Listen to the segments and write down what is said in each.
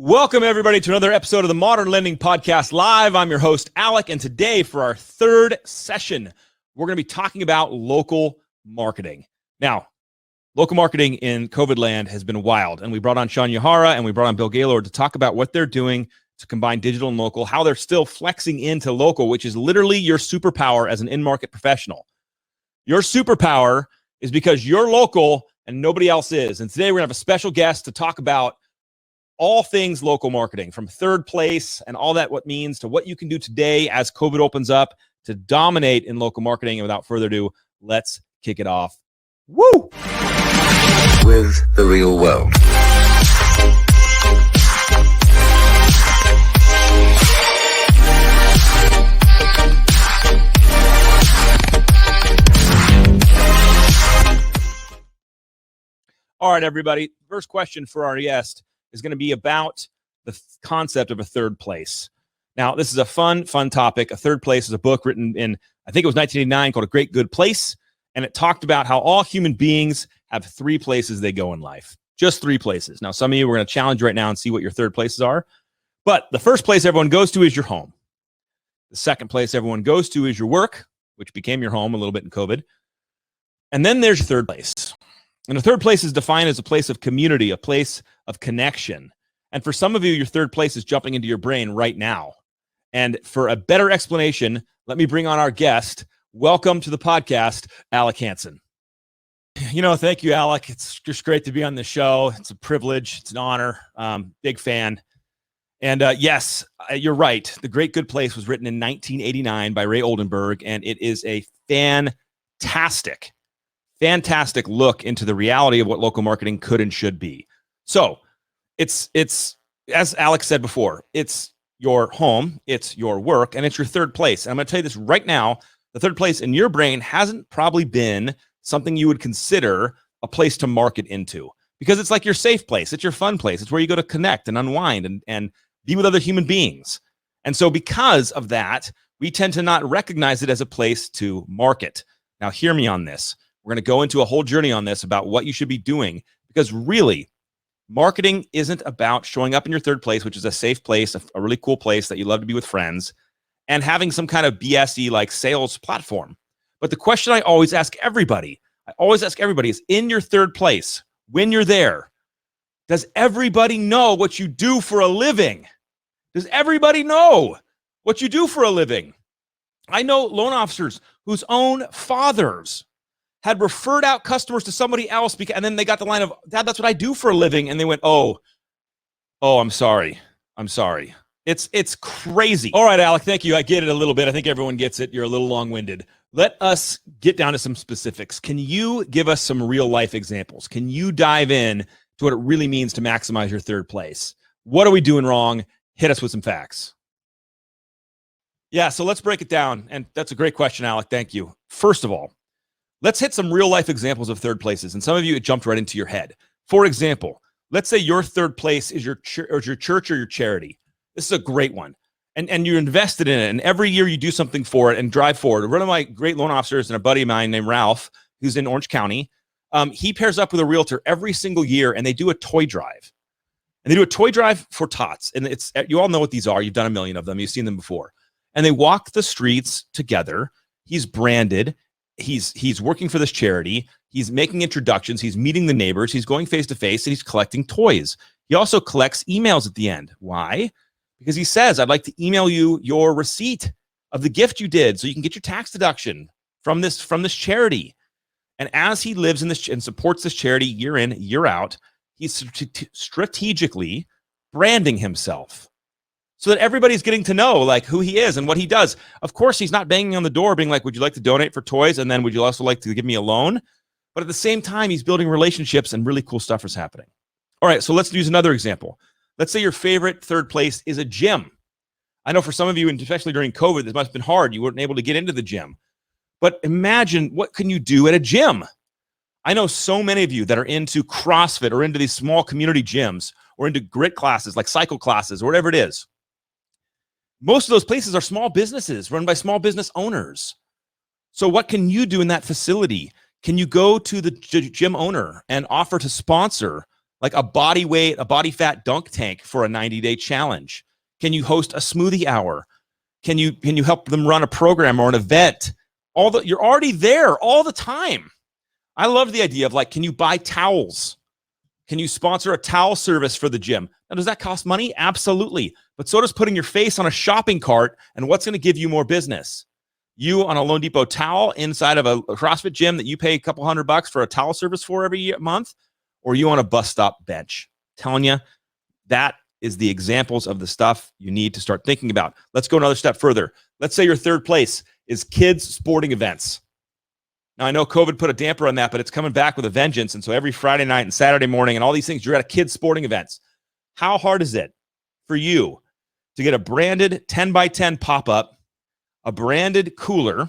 Welcome, everybody, to another episode of the Modern Lending Podcast Live. I'm your host, Alec, and today for our third session, we're going to be talking about local marketing. Now, local marketing in COVID land has been wild, and we brought on Sean Yahara and we brought on Bill Gaylord to talk about what they're doing to combine digital and local, how they're still flexing into local, which is literally your superpower as an in-market professional. Your superpower is because you're local and nobody else is. And today we're going to have a special guest to talk about all things local marketing, from third place and all that what means to what you can do today as COVID opens up to dominate in local marketing. And without further ado, let's kick it off. Woo! With the real world. All right, everybody. First question for our guest is going to be about the concept of a third place. Now, this is a fun topic. A Third Place is a book written in, I think it was 1989, called A Great Good Place. And it talked about how all human beings have three places they go in life. Just three places. Now, some of you, we're going to challenge right now and see what your third places are. But the first place everyone goes to is your home. The second place everyone goes to is your work, which became your home a little bit in COVID. And then there's your third place. And the third place is defined as a place of community, a place of connection. And for some of you, your third place is jumping into your brain right now. And for a better explanation, let me bring on our guest. Welcome to the podcast, Alec Hansen. Thank you, Alec. It's just great to be on the show. It's a privilege. It's an honor. Big fan. And yes, you're right. The Great Good Place was written in 1989 by Ray Oldenburg, and it is a fantastic look into the reality of what local marketing could and should be. So it's as Alex said before, it's your home, it's your work, and it's your third place. And I'm going to tell you this right now, the third place in your brain hasn't probably been something you would consider a place to market into, because it's like your safe place. It's your fun place. It's where you go to connect and unwind and be with other human beings. And so because of that, we tend to not recognize it as a place to market. Now, hear me on this. We're going to go into a whole journey on this about what you should be doing, because really, marketing isn't about showing up in your third place, which is a safe place, a really cool place that you love to be with friends, and having some kind of BS-y like sales platform. But the question I always ask everybody is, in your third place, when you're there, does everybody know what you do for a living? Does everybody know what you do for a living? I know loan officers whose own fathers had referred out customers to somebody else, and then they got the line of, "Dad, that's what I do for a living." And they went, oh, I'm sorry. It's crazy. All right, Alec, thank you. I get it a little bit. I think everyone gets it. You're a little long-winded. Let us get down to some specifics. Can you give us some real life examples? Can you dive in to what it really means to maximize your third place? What are we doing wrong? Hit us with some facts. Yeah, so let's break it down. And that's a great question, Alec. Thank you. First of all, let's hit some real life examples of third places. And some of you, it jumped right into your head. For example, let's say your third place is your church or your charity. This is a great one. And you're invested in it. And every year you do something for it and drive forward. One of my great loan officers and a buddy of mine named Ralph, who's in Orange County, he pairs up with a realtor every single year, and they do a toy drive. And they do a toy drive for tots. And it's, you all know what these are. You've done a million of them. You've seen them before. And they walk the streets together. He's branded. He's working for this charity. He's making introductions. He's meeting the neighbors. He's going face to face, and he's collecting toys. He also collects emails at the end. Why? Because he says, "I'd like to email you your receipt of the gift you did so you can get your tax deduction from this charity." And as he lives in this and supports this charity year in, year out, he's strategically branding himself so that everybody's getting to know like who he is and what he does. Of course, he's not banging on the door being like, "Would you like to donate for toys? And then would you also like to give me a loan?" But at the same time, he's building relationships and really cool stuff is happening. All right, so let's use another example. Let's say your favorite third place is a gym. I know for some of you, and especially during COVID, this must have been hard. You weren't able to get into the gym. But imagine, what can you do at a gym? I know so many of you that are into CrossFit or into these small community gyms or into grit classes like cycle classes or whatever it is. Most of those places are small businesses run by small business owners. So what can you do in that facility? Can you go to the gym owner and offer to sponsor like a body fat dunk tank for a 90-day challenge? Can you host a smoothie hour? Can you help them run a program or an event? You're already there all the time. I love the idea of like, can you buy towels? Can you sponsor a towel service for the gym? Now, does that cost money? Absolutely. But so does putting your face on a shopping cart. And what's going to give you more business? You on a Loan Depot towel inside of a CrossFit gym that you pay a couple $100 for a towel service for every month, or you on a bus stop bench? Telling you, that is the examples of the stuff you need to start thinking about. Let's go another step further. Let's say your third place is kids sporting events. Now, I know COVID put a damper on that, but it's coming back with a vengeance. And so every Friday night and Saturday morning and all these things, you're at a kids sporting events. How hard is it for you to get a branded 10 by 10 pop-up, a branded cooler,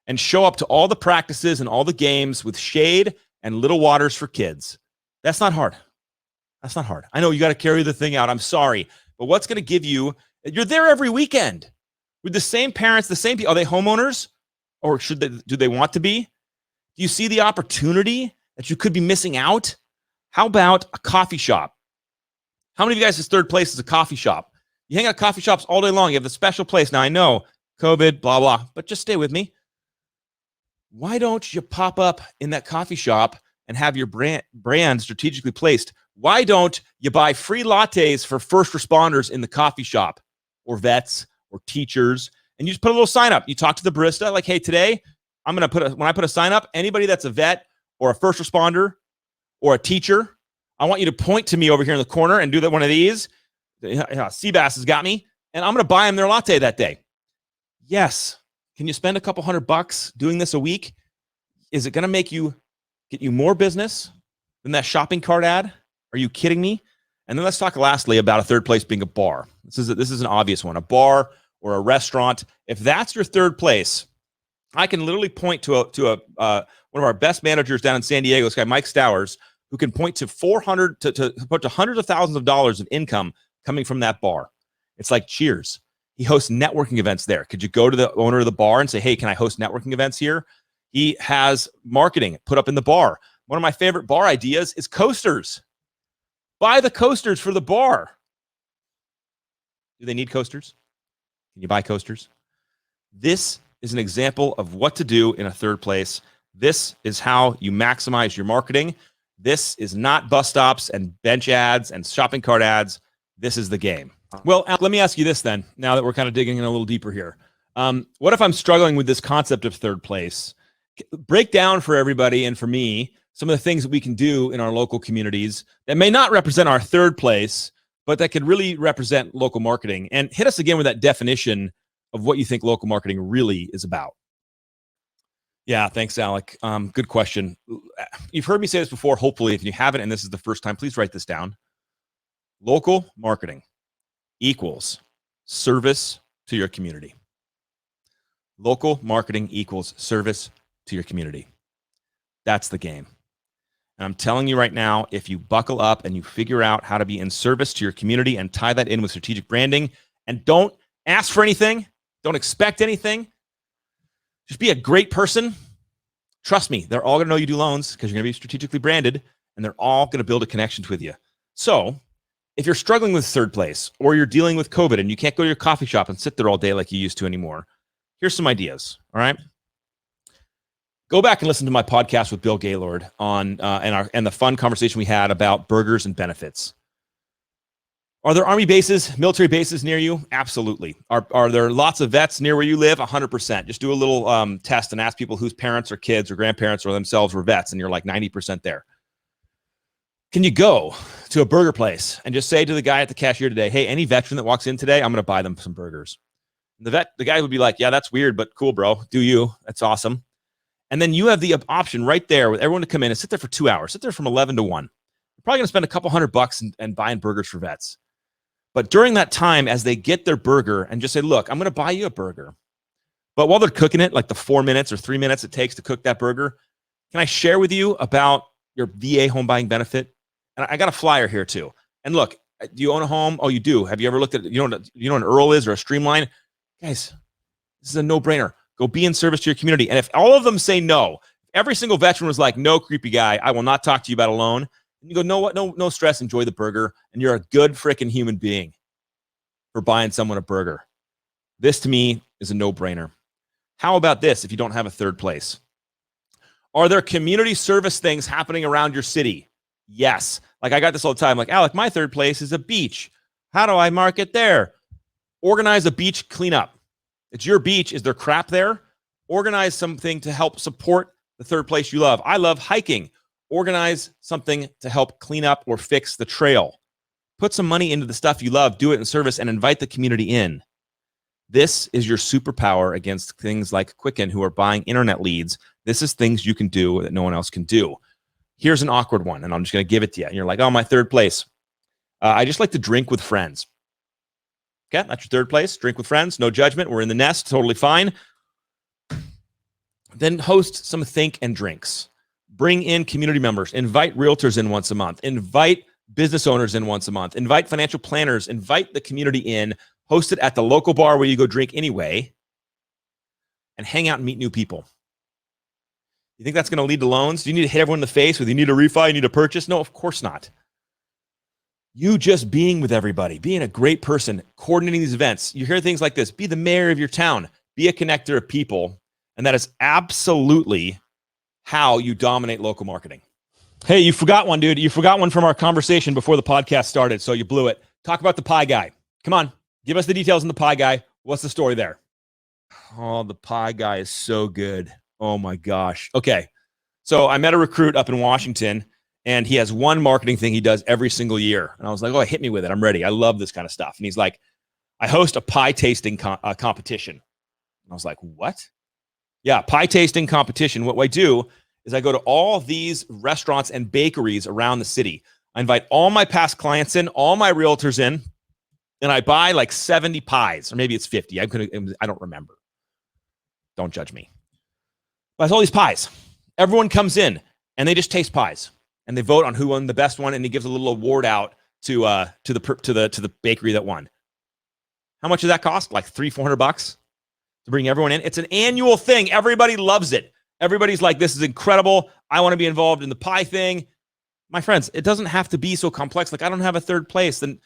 and show up to all the practices and all the games with shade and little waters for kids? That's not hard. That's not hard. I know you got to carry the thing out. I'm sorry. But what's going to give you, you're there every weekend with the same parents, the same people. Are they homeowners? Or do they want to be? Do you see the opportunity that you could be missing out? How about a coffee shop? How many of you guys' third place is a coffee shop? You hang out at coffee shops all day long. You have the special place. Now, I know COVID, blah, blah, but just stay with me. Why don't you pop up in that coffee shop and have your brand strategically placed? Why don't you buy free lattes for first responders in the coffee shop, or vets or teachers? And you just put a little sign up. You talk to the barista like, hey, today I'm going to when I put a sign up, anybody that's a vet or a first responder or a teacher, I want you to point to me over here in the corner and do that one of these. Seabass has got me, and I'm going to buy them their latte that day. Yes. Can you spend a couple $100 doing this a week? Is it going to get you more business than that shopping cart ad? Are you kidding me? And then let's talk lastly about a third place being a bar. This is an obvious one, a bar or a restaurant. If that's your third place, I can literally point to one of our best managers down in San Diego, this guy Mike Stowers, who can point to hundreds of thousands of dollars of income coming from that bar. It's like Cheers. He hosts networking events there. Could you go to the owner of the bar and say, hey, can I host networking events here? He has marketing put up in the bar. One of my favorite bar ideas is coasters. Buy the coasters for the bar. Do they need coasters? Can you buy coasters? This is an example of what to do in a third place. This is how you maximize your marketing. This is not bus stops and bench ads and shopping cart ads. This is the game. Well, let me ask you this then, now that we're kind of digging in a little deeper here. What if I'm struggling with this concept of third place? Break down for everybody and for me some of the things that we can do in our local communities that may not represent our third place, but that could really represent local marketing. And hit us again with that definition of what you think local marketing really is about. Yeah, thanks, Alec. Good question. You've heard me say this before. Hopefully, if you haven't and this is the first time, please write this down. Local marketing equals service to your community. Local marketing equals service to your community. That's the game. And I'm telling you right now, if you buckle up and you figure out how to be in service to your community and tie that in with strategic branding, and don't ask for anything, don't expect anything, just be a great person. Trust me, they're all going to know you do loans because you're going to be strategically branded, and they're all going to build a connection with you. So if you're struggling with third place, or you're dealing with COVID and you can't go to your coffee shop and sit there all day like you used to anymore, here's some ideas, all right? Go back and listen to my podcast with Bill Gaylord on and the fun conversation we had about burgers and benefits. Are there Army bases, military bases near you? Absolutely. Are there lots of vets near where you live? 100%. Just do a little test and ask people whose parents or kids or grandparents or themselves were vets, and you're like 90% there. Can you go to a burger place and just say to the guy at the cashier today, hey, any veteran that walks in today, I'm going to buy them some burgers? The guy would be like, yeah, that's weird, but cool, bro. Do you? That's awesome. And then you have the option right there with everyone to come in and sit there for 2 hours. Sit there from 11 to 1. You're probably going to spend a couple $100 and buying burgers for vets. But during that time, as they get their burger, and just say, look, I'm going to buy you a burger. But while they're cooking it, like the 4 minutes or 3 minutes it takes to cook that burger, can I share with you about your VA home buying benefit? And I got a flyer here too. And look, do you own a home? Oh, you do. Have you ever looked at, you know what an Earl is or a Streamline? Guys, this is a no-brainer. Go be in service to your community. And if all of them say no, if every single veteran was like, no, creepy guy, I will not talk to you about a loan, And you go, no, what? No stress. Enjoy the burger. And you're a good freaking human being for buying someone a burger. This to me is a no-brainer. How about this if you don't have a third place? Are there community service things happening around your city? Yes. Like I got this all the time. Like, Alec, my third place is a beach. How do I market there? Organize a beach cleanup. It's your beach. Is there crap there? Organize something to help support the third place you love. I love hiking. Organize something to help clean up or fix the trail. Put some money into the stuff you love. Do it in service and invite the community in. This is your superpower against things like Quicken who are buying internet leads. This is things you can do that no one else can do. Here's an awkward one, and I'm just going to give it to you. And you're like, oh, my third place. I just like to drink with friends. Okay, that's your third place. Drink with friends. No judgment. We're in the nest. Totally fine. Then host some think and drinks. Bring in community members. Invite realtors in once a month. Invite business owners in once a month. Invite financial planners. Invite the community in. Host it at the local bar where you go drink anyway. And hang out and meet new people. You think that's going to lead to loans? Do you need to hit everyone in the face with you need a refi, you need a purchase? No, of course not. You just being with everybody, being a great person, coordinating these events. You hear things like this. Be the mayor of your town. Be a connector of people. And that is absolutely how you dominate local marketing. Hey, you forgot one, dude. You forgot one from our conversation before the podcast started, so you blew it. Talk about the pie guy. Come on. Give us the details on the pie guy. What's the story there? Oh, the pie guy is so good. Oh, my gosh. Okay. So I met a recruit up in Washington, and he has one marketing thing he does every single year. And I was like, oh, hit me with it. I'm ready. I love this kind of stuff. And he's like, I host a pie tasting competition. And I was like, what? Yeah, pie tasting competition. What I do is I go to all these restaurants and bakeries around the city. I invite all my past clients in, all my realtors in, and I buy like 70 pies, or maybe it's 50. I don't remember. Don't judge me. But it's all these pies. Everyone comes in and they just taste pies and they vote on who won the best one, and he gives a little award out to the bakery that won. How much does that cost? Like $300-400 to bring everyone in. It's an annual thing. Everybody loves it. Everybody's like, this is incredible. I want to be involved in the pie thing. My friends, it doesn't have to be so complex. Like, I don't have a third place. Then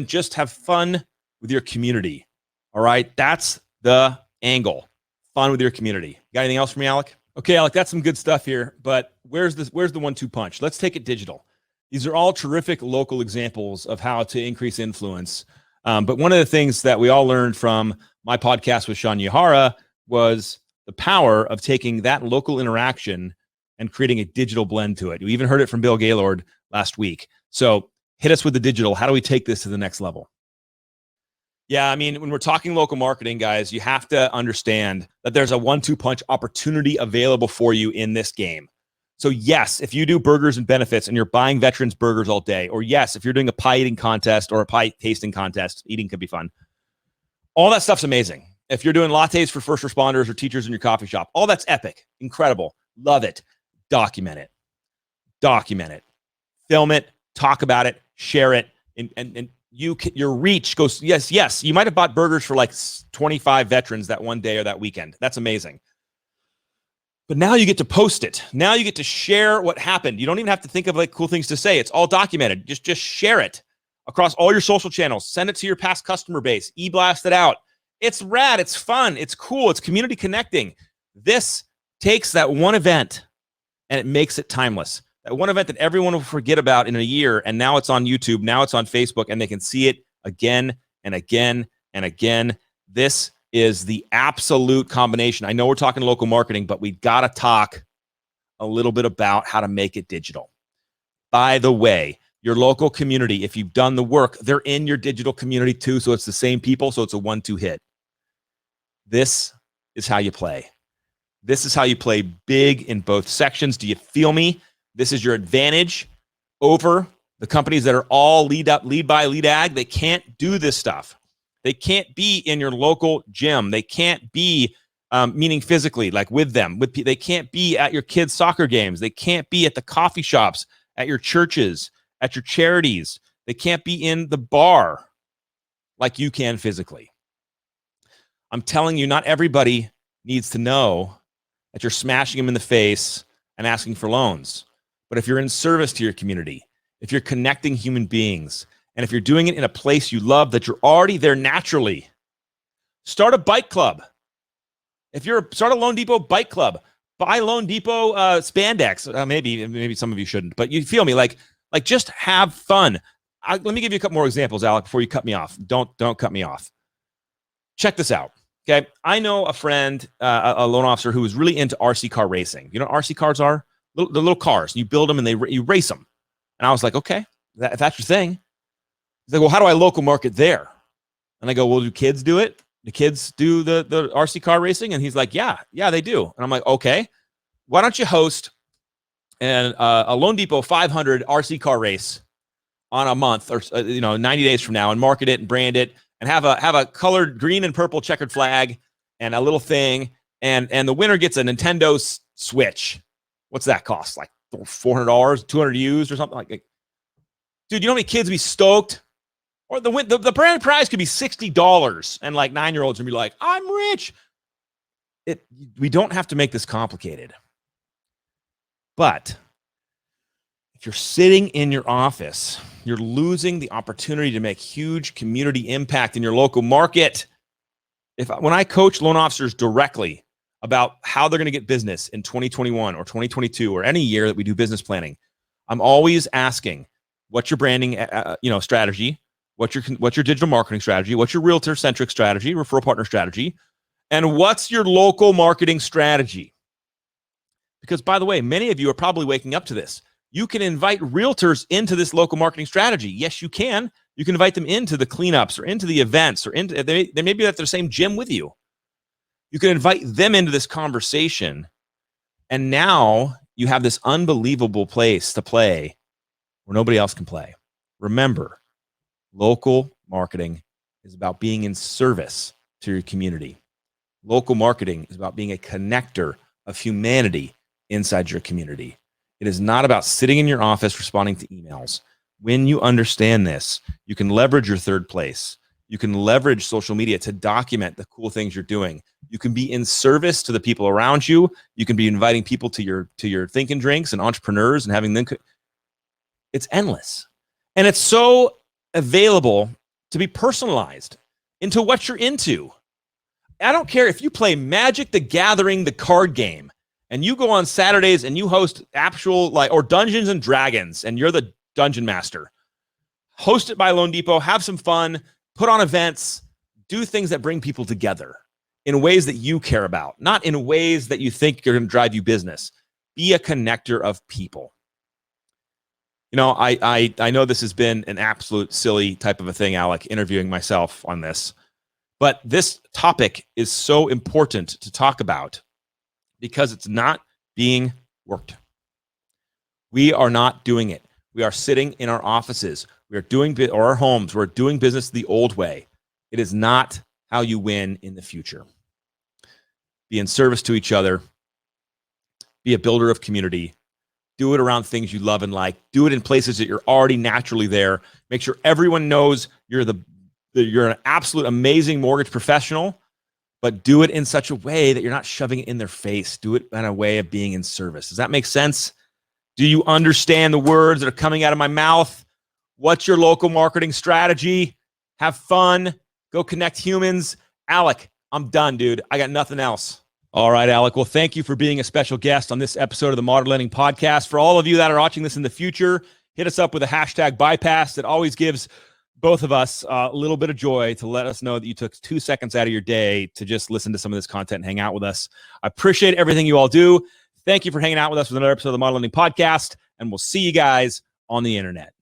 just have fun with your community. All right. That's the angle. Fun with your community. You got anything else for me, Alec? Okay, Alec, that's some good stuff here, but where's the 1-2 punch? Let's take it digital. These are all terrific local examples of how to increase influence. But one of the things that we all learned from my podcast with Sean Yahara was the power of taking that local interaction and creating a digital blend to it. You even heard it from Bill Gaylord last week. So hit us with the digital. How do we take this to the next level? Yeah, I mean, when we're talking local marketing, guys, you have to understand that there's a 1-2 punch opportunity available for you in this game. So yes, if you do burgers and benefits and you're buying veterans burgers all day, or yes, if you're doing a pie eating contest or a pie tasting contest, eating could be fun. All that stuff's amazing. If you're doing lattes for first responders or teachers in your coffee shop, all that's epic, incredible, love it. Document it. Document it. Film it. Talk about it. Share it. And your reach goes, yes. You might have bought burgers for like 25 veterans that one day or that weekend. That's amazing. But now you get to post it. Now you get to share what happened. You don't even have to think of like cool things to say. It's all documented. Just share it across all your social channels. Send it to your past customer base. E-blast it out. It's rad. It's fun. It's cool. It's community connecting. This takes that one event and it makes it timeless. That one event that everyone will forget about in a year, and now it's on YouTube, now it's on Facebook, and they can see it again and again and again. This is the absolute combination. I know we're talking local marketing, but we got to talk a little bit about how to make it digital. By the way, your local community, if you've done the work, they're in your digital community too, so it's the same people, so it's a 1-2 hit. This is how you play. This is how you play big in both sections. Do you feel me? This is your advantage over the companies that are all lead by lead ag. They can't do this stuff. They can't be in your local gym. They can't be meaning physically, like with them. They can't be at your kids' soccer games. They can't be at the coffee shops, at your churches, at your charities. They can't be in the bar like you can physically. I'm telling you, not everybody needs to know that you're smashing them in the face and asking for loans. But if you're in service to your community, if you're connecting human beings, and if you're doing it in a place you love that you're already there naturally. Start a bike club. Start a Loan Depot bike club. Buy Loan Depot spandex. Maybe some of you shouldn't, but you feel me? Like just have fun. Let me give you a couple more examples, Alec, before you cut me off. Don't cut me off. Check this out. Okay, I know a friend, a loan officer who is really into RC car racing. You know what RC cars are? The little cars. You build them and you race them. And I was like, okay, if that's your thing. He's like, well, how do I local market there? And I go, well, do kids do it? The kids do the RC car racing? And he's like, yeah, they do. And I'm like, okay, why don't you host a Loan Depot 500 RC car race on a month or 90 days from now, and market it and brand it and have a colored green and purple checkered flag and a little thing. And the winner gets a Nintendo Switch. What's that cost? Like $400, 200 used or something like that. Dude, you know how many kids would be stoked? Or the brand prize could be $60, and like 9-year-olds would be like, I'm rich. We don't have to make this complicated. But if you're sitting in your office, you're losing the opportunity to make huge community impact in your local market. When I coach loan officers directly about how they're going to get business in 2021 or 2022 or any year that we do business planning, I'm always asking, what's your branding strategy? What's your digital marketing strategy? What's your realtor-centric strategy, referral partner strategy? And what's your local marketing strategy? Because, by the way, many of you are probably waking up to this. You can invite realtors into this local marketing strategy. Yes, you can. You can invite them into the cleanups or into the events or they may be at the same gym with you. You can invite them into this conversation. And now you have this unbelievable place to play where nobody else can play. Remember, local marketing is about being in service to your community. Local marketing is about being a connector of humanity inside your community. It is not about sitting in your office responding to emails. When you understand this, you can leverage your third place. You can leverage social media to document the cool things you're doing. You can be in service to the people around you. You can be inviting people to your think and drinks and entrepreneurs and having them. It's endless. And it's so available to be personalized into what you're into. I don't care if you play Magic the Gathering, the card game, and you go on Saturdays and you host actual or Dungeons and Dragons, and you're the dungeon master. Host it by Loan Depot, have some fun, put on events, do things that bring people together in ways that you care about, not in ways that you think are going to drive you business. Be a connector of people. I know this has been an absolute silly type of a thing, Alec, interviewing myself on this, but this topic is so important to talk about because it's not being worked. We are not doing it. We are sitting in our offices. We are doing or our homes. We're doing business the old way. It is not how you win in the future. Be in service to each other. Be a builder of community. Do it around things you love and like. Do it in places that you're already naturally there. Make sure everyone knows you're an absolute amazing mortgage professional, but do it in such a way that you're not shoving it in their face. Do it in a way of being in service. Does that make sense? Do you understand the words that are coming out of my mouth? What's your local marketing strategy? Have fun. Go connect humans. Alec, I'm done, dude. I got nothing else. All right, Alec. Well, thank you for being a special guest on this episode of the Modern Lending Podcast. For all of you that are watching this in the future, hit us up with a hashtag bypass. That always gives both of us a little bit of joy to let us know that you took 2 seconds out of your day to just listen to some of this content and hang out with us. I appreciate everything you all do. Thank you for hanging out with us with another episode of the Modern Lending Podcast, and we'll see you guys on the internet.